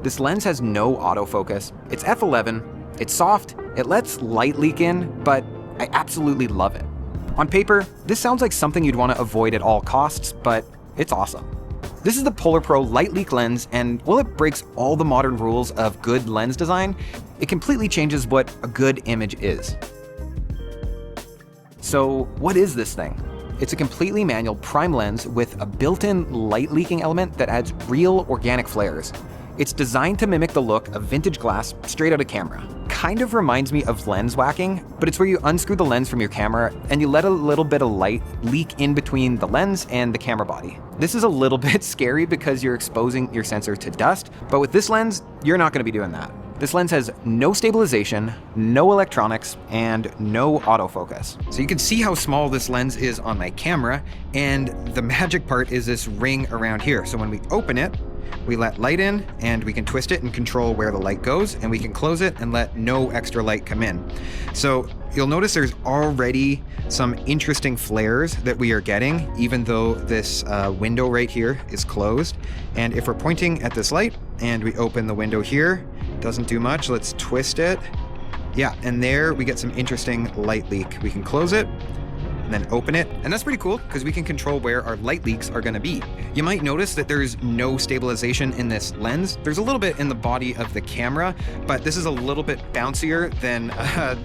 This lens has no autofocus. It's f11, it's soft, it lets light leak in, but I absolutely love it. On paper, this sounds like something you'd want to avoid at all costs, but it's awesome. This is the PolarPro Light Leak lens, and while it breaks all the modern rules of good lens design, it completely changes what a good image is. So what is this thing? It's a completely manual prime lens with a built-in light leaking element that adds real organic flares. It's designed to mimic the look of vintage glass straight out of camera. Kind of reminds me of lens whacking, but it's where you unscrew the lens from your camera and you let a little bit of light leak in between the lens and the camera body. This is a little bit scary because you're exposing your sensor to dust, but with this lens, you're not going to be doing that. This lens has no stabilization, no electronics, and no autofocus. So you can see how small this lens is on my camera, and the magic part is this ring around here. So when we open it, we let light in and we can twist it and control where the light goes, and we can close it and let no extra light come in. So you'll notice there's already some interesting flares that we are getting, even though this window right here is closed. And if we're pointing at this light and we open the window here, doesn't do much. Let's twist it. Yeah, and there we get some interesting light leak. We can close it and then open it. And that's pretty cool because we can control where our light leaks are gonna be. You might notice that there's no stabilization in this lens. There's a little bit in the body of the camera, but this is a little bit bouncier than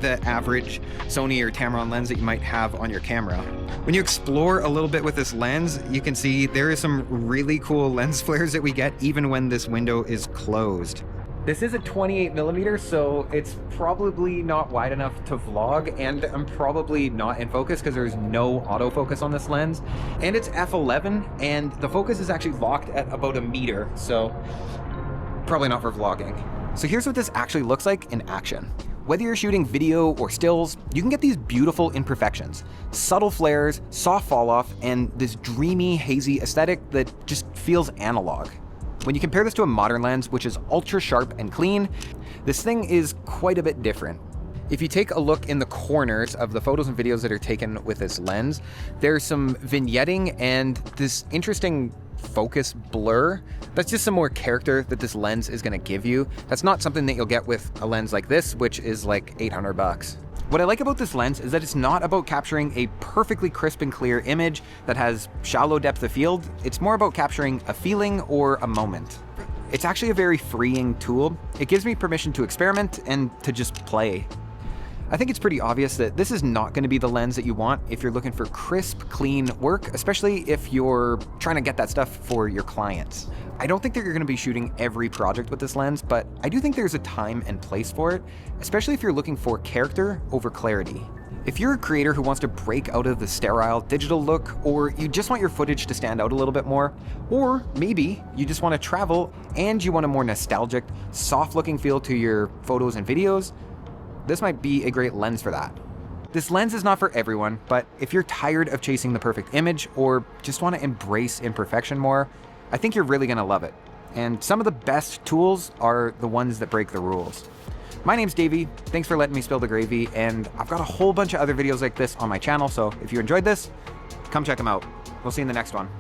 the average Sony or Tamron lens that you might have on your camera. When you explore a little bit with this lens, you can see there is some really cool lens flares that we get even when this window is closed. This is a 28mm, so it's probably not wide enough to vlog, and I'm probably not in focus because there's no autofocus on this lens. And it's f11, and the focus is actually locked at about 1 meter, so probably not for vlogging. So here's what this actually looks like in action. Whether you're shooting video or stills, you can get these beautiful imperfections, subtle flares, soft fall off, and this dreamy, hazy aesthetic that just feels analog. When you compare this to a modern lens, which is ultra sharp and clean, this thing is quite a bit different. If you take a look in the corners of the photos and videos that are taken with this lens, there's some vignetting and this interesting focus blur. That's just some more character that this lens is gonna give you. That's not something that you'll get with a lens like this, which is like 800 bucks. What I like about this lens is that it's not about capturing a perfectly crisp and clear image that has shallow depth of field. It's more about capturing a feeling or a moment. It's actually a very freeing tool. It gives me permission to experiment and to just play. I think it's pretty obvious that this is not going to be the lens that you want if you're looking for crisp, clean work, especially if you're trying to get that stuff for your clients. I don't think that you're going to be shooting every project with this lens, but I do think there's a time and place for it, especially if you're looking for character over clarity. If you're a creator who wants to break out of the sterile digital look, or you just want your footage to stand out a little bit more, or maybe you just want to travel and you want a more nostalgic, soft-looking feel to your photos and videos, this might be a great lens for that. This lens is not for everyone, but if you're tired of chasing the perfect image or just want to embrace imperfection more, I think you're really gonna love it. And some of the best tools are the ones that break the rules. My name's Davey, thanks for letting me spill the gravy, and I've got a whole bunch of other videos like this on my channel, so if you enjoyed this, come check them out. We'll see you in the next one.